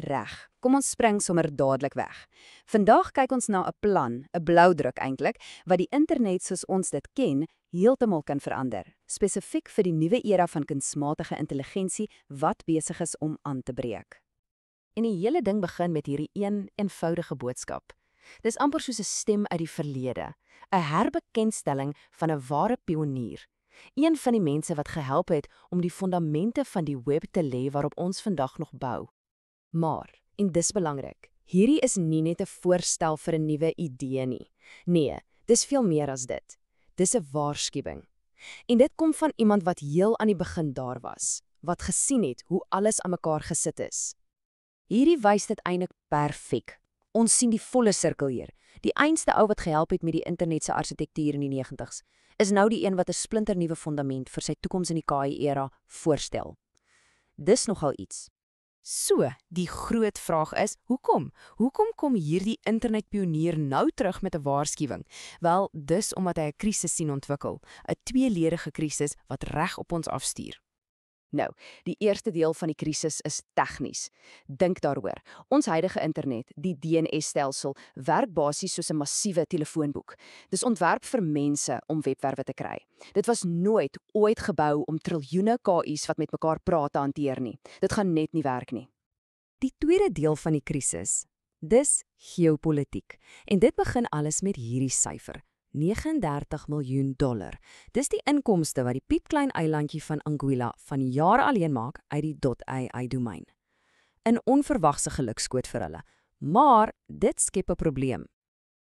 Reg, kom ons spring sommer dadelik weg. Vandag kyk ons na 'n plan, 'n bloudruk eintlik, wat die internet soos ons dit ken, heeltemal kan verander. Spesifiek vir die nuwe era van kunsmatige intelligensie wat besig is om aan te breek. En die hele ding begin met hierdie een eenvoudige boodskap. Dis amper soos 'n stem uit die verlede, 'n herbekendstelling van 'n ware pionier. Een van die mense wat gehelp het om die fondamente van die web te lê waarop ons vandag nog bou. Maar, en dis belangrik, hierdie is nie net 'n voorstel vir 'n nuwe idee nie. Nee, dis veel meer as dit. Dis 'n waarskuwing. En dit kom van iemand wat heel aan die begin daar was, wat gesien het hoe alles aan mekaar gesit is. Hierdie wys dit eintlik perfek. Ons sien die volle sirkel hier. Die einste ou wat gehelp het met die internet se argitektuur in die 90's, is nou die een wat 'n splinternuwe fondament vir sy toekoms in die KI-era voorstel. Dis nogal iets. So, die groot vraag is, hoekom? Hoekom kom hierdie internetpionier nou terug met 'n waarskuwing? Wel, dis omdat hy 'n krisis sien ontwikkel, 'n tweeledige krisis wat reg op ons afstuur. Nou, die eerste deel van die krisis is tegnies. Dink daaroor. Ons huidige internet, die DNS-stelsel, werk basies soos 'n massiewe telefoonboek. Dis ontwerp vir mense om webwerwe te kry. Dit was nooit ooit gebou om triljoene KI's wat met mekaar praat te hanteer nie. Dit gaan net nie werk nie. Die tweede deel van die krisis, dis geopolitiek. En dit begin alles met hierdie syfer. $39 miljoen. Dis die inkomste wat die piepklein eilandjie van Anguilla van jare alleen maak uit die .ai domein. 'n Onverwagse gelukskoot vir hulle, maar dit skep 'n probleem.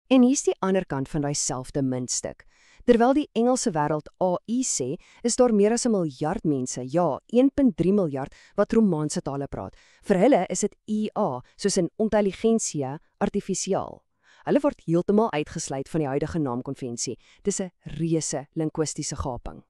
En hier's die ander kant van daai selfde muntstuk. Terwyl die Engelse wêreld AI sê, is daar meer as 1 miljard mense, ja, 1.3 miljard wat Romaanse tale praat. Vir hulle is dit IA, soos in intelligensie artifisiaal. Hulle word heeltemal uitgesluit van die huidige naamkonvensie. Dis 'n reuse linguistiese gaping.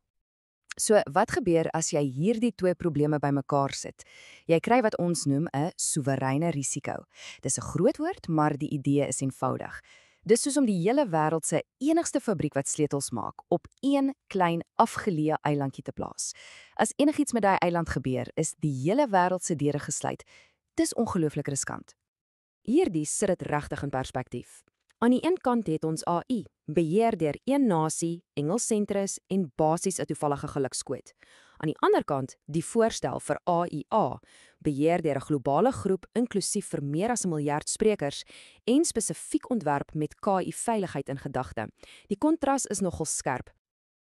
So, wat gebeur as jy hierdie twee probleme bymekaar sit? Jy kry wat ons noem 'n soewereine risiko. Dis 'n groot woord, maar die idee is eenvoudig. Dis soos om die hele wêreld se enigste fabriek wat sleutels maak, op een klein afgeleë eilandjie te plaas. As enigiets met daai eiland gebeur, is die hele wêreld se deure gesluit. Dis ongelooflik riskant. Hierdie sit dit regtig in perspektief. Aan die een kant het ons AI, beheer deur een nasie, engelsentrus en basies 'n toevallige gelukskoot. Aan die ander kant, die voorstel vir AIA, beheer deur 'n globale groep inklusief vir meer as 1 miljard sprekers en spesifiek ontwerp met KI-veiligheid in gedagte. Die kontras is nogal skerp.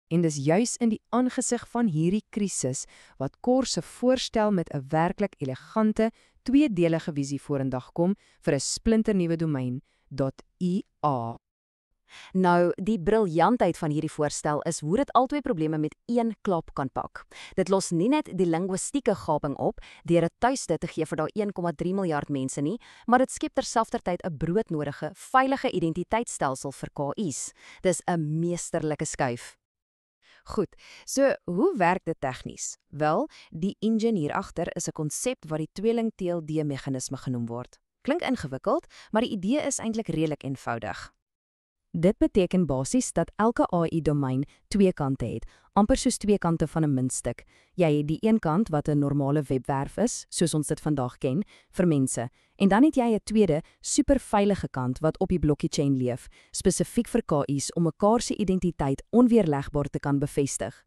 En dis juis in die aangesig van hierdie krisis wat Core se voorstel met 'n werklik elegante, tweedelige visie vorendag kom vir 'n splinternuwe domein, .ia. Nou, die briljantheid van hierdie voorstel is hoe dit albei probleme met een klap kan pak. Dit los nie net die linguistieke gaping op deur 'n tuiste te gee vir daai 1,3 miljard mense nie, maar dit skep terselfdertyd 'n broodnodige, veilige identiteitsstelsel vir KI's. Dis 'n meesterlike skuif. Goed, so hoe werk dit tegnies? Wel, die engine hier agter is 'n konsep wat die tweeling-TLD-meganisme genoem word. Klink ingewikkeld, maar die idee is eintlik redelik eenvoudig. Dit beteken basies dat elke AI-domein twee kante het, amper soos twee kante van 'n muntstuk. Jy het die een kant wat 'n normale webwerf is, soos ons dit vandag ken, vir mense, en dan het jy 'n tweede, superveilige kant wat op die blockchain leef, spesifiek vir KI's om mekaar se identiteit onweerlegbaar te kan bevestig.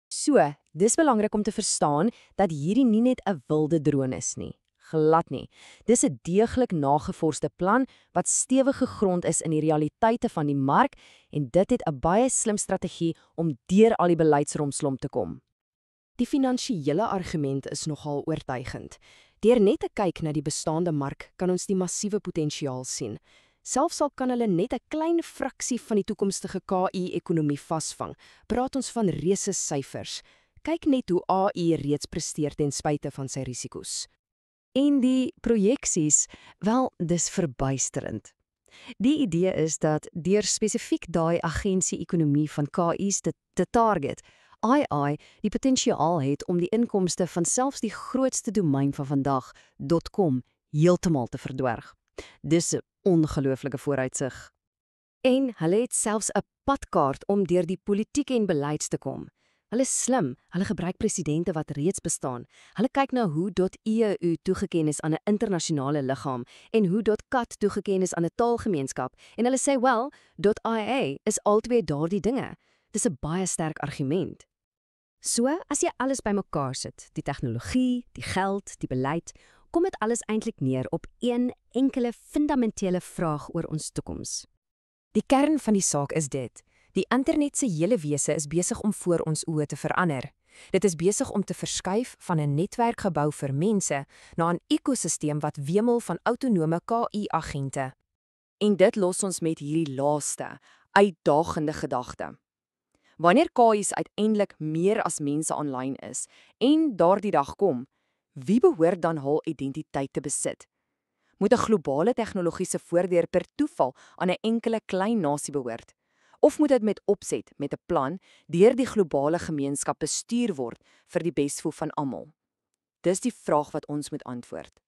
So, dis belangrik om te verstaan dat hierdie nie net 'n wilde droom is nie. Glad nie. Dis 'n deeglik nagevorsde plan wat stewig gegrond is in die realiteite van die mark en dit het 'n baie slim strategie om deur al die beleidsromslomp te kom. Die finansiële argument is nogal oortuigend. Deur net te kyk na die bestaande mark kan ons die massiewe potensiaal sien. Selfs al kan hulle net 'n klein fraksie van die toekomstige KI-ekonomie vasvang, praat ons van reuse syfers. Kyk net hoe AI reeds presteer ten spyte van sy risiko's. En die projeksies, wel, dis verbuisterend. Die idee is dat deur spesifiek daai agensie-ekonomie van KI's te target, AI die potensiaal het om die inkomste van selfs die grootste domein van vandag, .com, heeltemal te verdwerg. Dis 'n ongelooflike vooruitsig. En hulle het selfs 'n padkaart om deur die politiek en beleids te kom. Hulle is slim, hulle gebruik presidente wat reeds bestaan. Hulle kyk na hoe .eu toegeken is aan 'n internasionale liggaam en hoe .cat toegeken is aan 'n taalgemeenskap en hulle sê wel, .ia is albei daardie dinge. Dis 'n baie sterk argument. So, as jy alles bymekaar sit, die tegnologie, die geld, die beleid, kom dit alles eintlik neer op een enkele fundamentele vraag oor ons toekoms. Die kern van die saak is dit: die internet se hele wese is besig om voor ons oë te verander. Dit is besig om te verskuif van 'n netwerk gebou vir mense na 'n ekosisteem wat wemel van autonome KI-agente. En dit los ons met hierdie laaste, uitdagende gedagte. Wanneer KI's uiteindelik meer as mense aanlyn is en daardie dag kom, wie behoort dan hul identiteit te besit? Moet 'n globale tegnologiese voordeur per toeval aan 'n enkele klein nasie behoort? Of moet dit met opset, met 'n plan, deur die globale gemeenskap bestuur word vir die beswil van almal? Dis die vraag wat ons moet antwoord.